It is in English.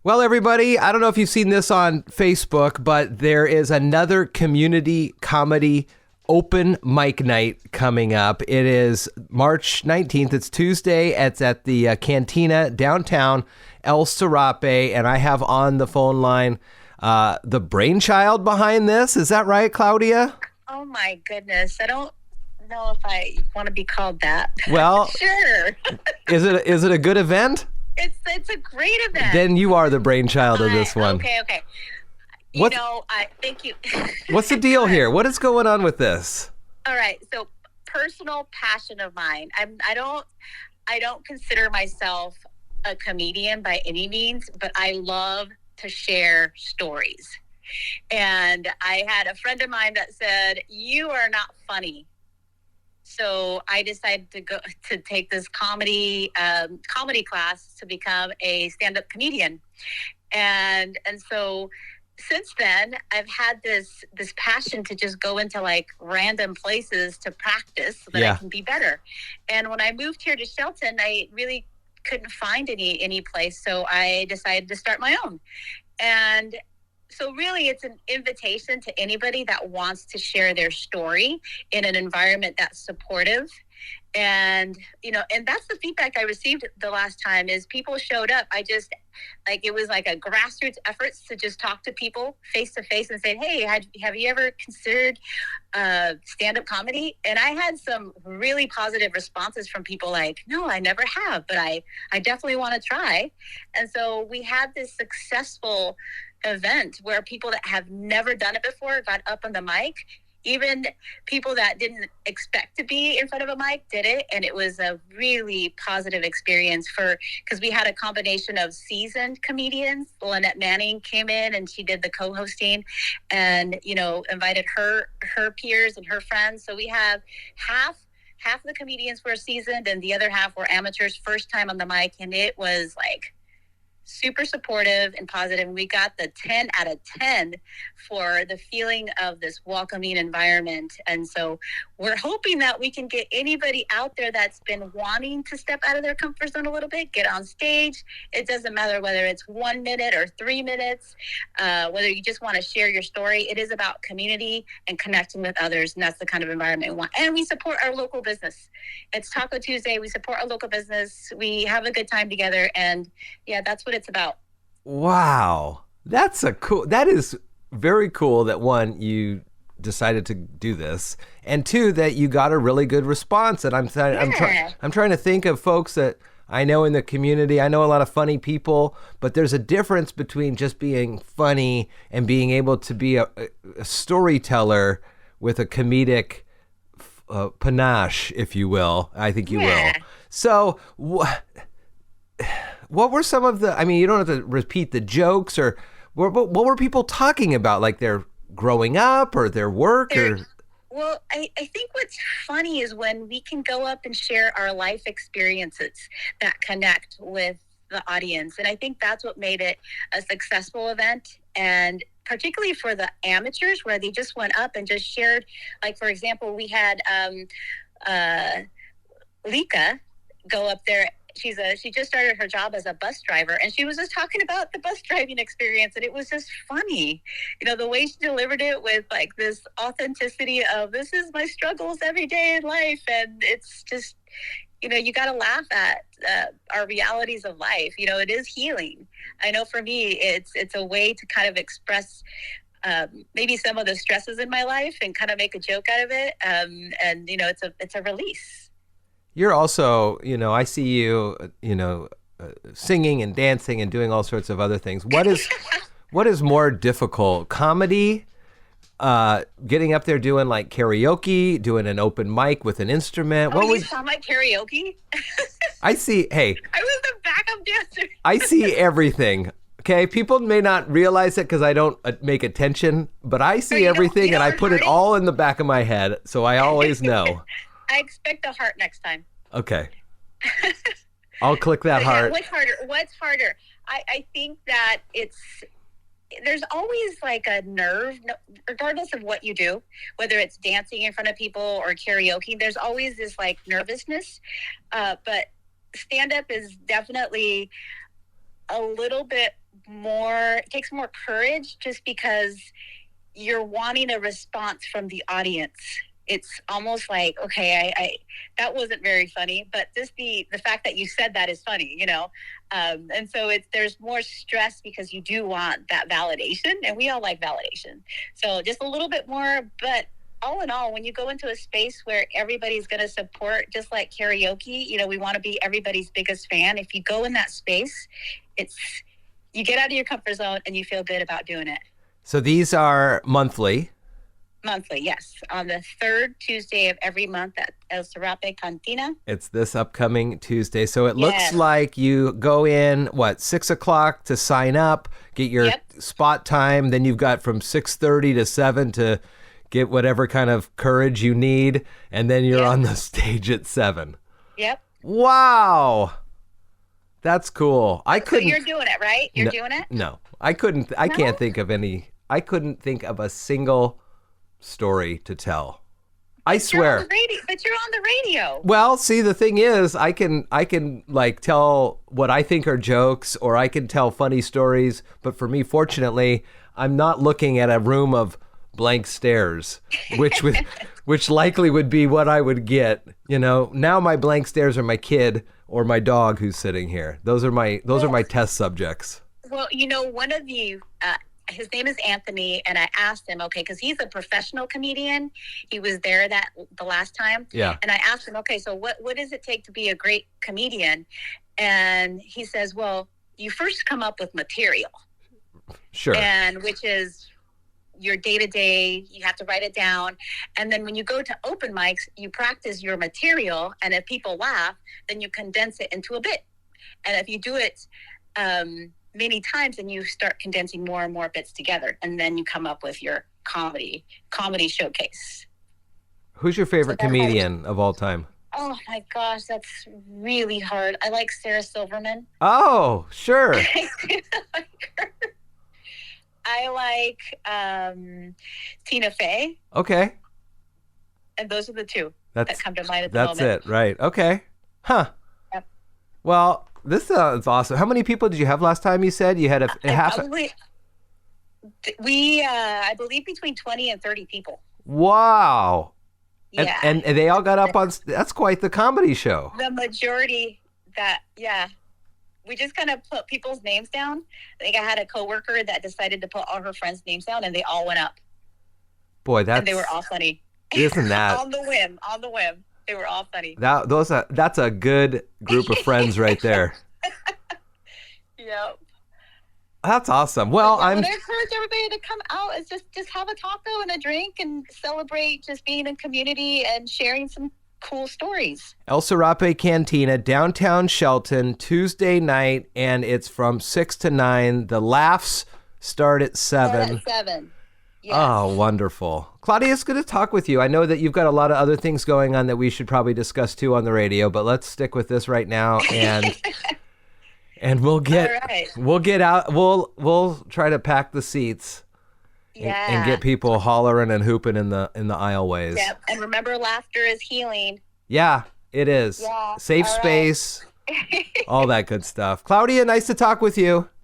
Well, everybody, I don't know if you've seen this on Facebook, but there is another community comedy open mic night coming up. It is March 19th. It's Tuesday. It's at the Cantina downtown El Sarape, and I have on the phone line the brainchild behind this. Is that right, Claudia? Oh, my goodness. I don't know if I want to be called that. Well, sure. Is it a good event? It's a great event. Then you are the brainchild of this one. Okay. Thank you. What's the deal here? What is going on with this? All right. So, personal passion of mine. I don't consider myself a comedian by any means, but I love to share stories. And I had a friend of mine that said, "You are not funny." So I decided to take this comedy class to become a stand-up comedian, and so since then I've had this passion to just go into like random places to practice so that I can be better. And when I moved here to Shelton, I really couldn't find any place, so I decided to start my own. And so really, it's an invitation to anybody that wants to share their story in an environment that's supportive. And, and that's the feedback I received the last time is people showed up. It was like a grassroots efforts to just talk to people face to face and say, "Hey, have you ever considered stand-up comedy?" And I had some really positive responses from people like, "No, I never have, but I definitely want to try." And so we had this successful event where people that have never done it before got up on the mic. Even people that didn't expect to be in front of a mic did it, and it was a really positive experience because we had a combination of seasoned comedians. Lynette Manning came in and she did the co-hosting, and invited her peers and her friends. So we have half of the comedians were seasoned, and the other half were amateurs, first time on the mic, and it was like super supportive and positive. We got the 10 out of 10 for the feeling of this welcoming environment. And so we're hoping that we can get anybody out there that's been wanting to step out of their comfort zone a little bit, get on stage. It doesn't matter whether it's 1 minute or 3 minutes, whether you just want to share your story. It is about community and connecting with others. And that's the kind of environment we want. And we support our local business. It's Taco Tuesday. We support our local business. We have a good time together. And that's what it's about. Wow. That is very cool that one, you decided to do this, and two, that you got a really good response. And I'm trying to think of folks that I know in the community. I know a lot of funny people, but there's a difference between just being funny and being able to be a storyteller with a comedic panache, if you will. I think you will. So what were some of you don't have to repeat the jokes, or what were people talking about? Like their growing up or their work? Well, I think what's funny is when we can go up and share our life experiences that connect with the audience. And I think that's what made it a successful event. And particularly for the amateurs, where they just went up and just shared, like, for example, we had Lika go up there. She just started her job as a bus driver, and she was just talking about the bus driving experience, and it was just funny. The way she delivered it with like this authenticity of, this is my struggles every day in life. And it's just, you got to laugh at our realities of life. It is healing. I know for me, it's a way to kind of express maybe some of the stresses in my life and kind of make a joke out of it. And it's a release. You're also, I see you, singing and dancing and doing all sorts of other things. What is more difficult? Comedy, getting up there doing like karaoke, doing an open mic with an instrument? You saw my karaoke? I see, hey. I was the backup dancer. I see everything. Okay, people may not realize it because I don't make attention, but I see everything, and I put it all in the back of my head, so I always know. I expect a heart next time. Okay. I'll click that heart. What's harder? I think that there's always like a nerve, regardless of what you do, whether it's dancing in front of people or karaoke, there's always this like nervousness. But stand-up is definitely a little bit more, it takes more courage just because you're wanting a response from the audience. It's almost like, okay, I that wasn't very funny, but just the fact that you said that is funny, you know? And so there's more stress because you do want that validation, and we all like validation. So just a little bit more, but all in all, when you go into a space where everybody's going to support, just like karaoke, you know, we want to be everybody's biggest fan. If you go in that space, you get out of your comfort zone and you feel good about doing it. So these are monthly. Monthly, yes. On the third Tuesday of every month at El Sarape Cantina. It's this upcoming Tuesday. So it looks like you go in, 6 o'clock to sign up, get your spot time. Then you've got from 6:30 to 7 to get whatever kind of courage you need. And then you're on the stage at 7. Yep. Wow. That's cool. So you're doing it, right? You're doing it? No, I couldn't. I can't think of any. I couldn't think of a single story to tell. I swear. But you're on the radio. Well, see, the thing is, I can like tell what I think are jokes, or I can tell funny stories. But for me, fortunately, I'm not looking at a room of blank stares, which likely would be what I would get. You know, now my blank stares are my kid or my dog who's sitting here. Those are my test subjects. Well, you know, one of you. His name is Anthony, and I asked him, okay, because he's a professional comedian. He was there the last time. Yeah. And I asked him, okay, so what does it take to be a great comedian? And he says, well, you first come up with material. Sure. And which is your day-to-day, you have to write it down. And then when you go to open mics, you practice your material. And if people laugh, then you condense it into a bit. And if you do it many times, and you start condensing more and more bits together, and then you come up with your comedy showcase. Who's your favorite comedian of all time? Oh my gosh, that's really hard. I like Sarah Silverman. Oh, sure. I like Tina Fey. Okay. And those are the two that come to mind at the moment. That's it, right. Okay. Huh. Yep. Well, this sounds awesome. How many people did you have last time? You said you had a half. Probably, I believe between 20 and 30 people. Wow. Yeah. And they all got up on. That's quite the comedy show. The majority we just kind of put people's names down. I think I had a coworker that decided to put all her friends' names down, and they all went up. Boy, and they were all funny. Isn't that on the whim? They were all funny. That's a good group of friends right there. Yep. That's awesome. Well, I encourage everybody to come out and just have a taco and a drink and celebrate just being in community and sharing some cool stories. El Sarape Cantina, downtown Shelton, Tuesday night, and it's from 6 to 9. The laughs start at 7. Yes. Oh, wonderful. Claudia, it's good to talk with you. I know that you've got a lot of other things going on that we should probably discuss too on the radio, but let's stick with this right now, and we'll get out. We'll try to pack the seats and get people hollering and hooping in the aisleways. Yep. And remember, laughter is healing. Yeah, it is. Yeah. Safe space, all that good stuff. Claudia, nice to talk with you.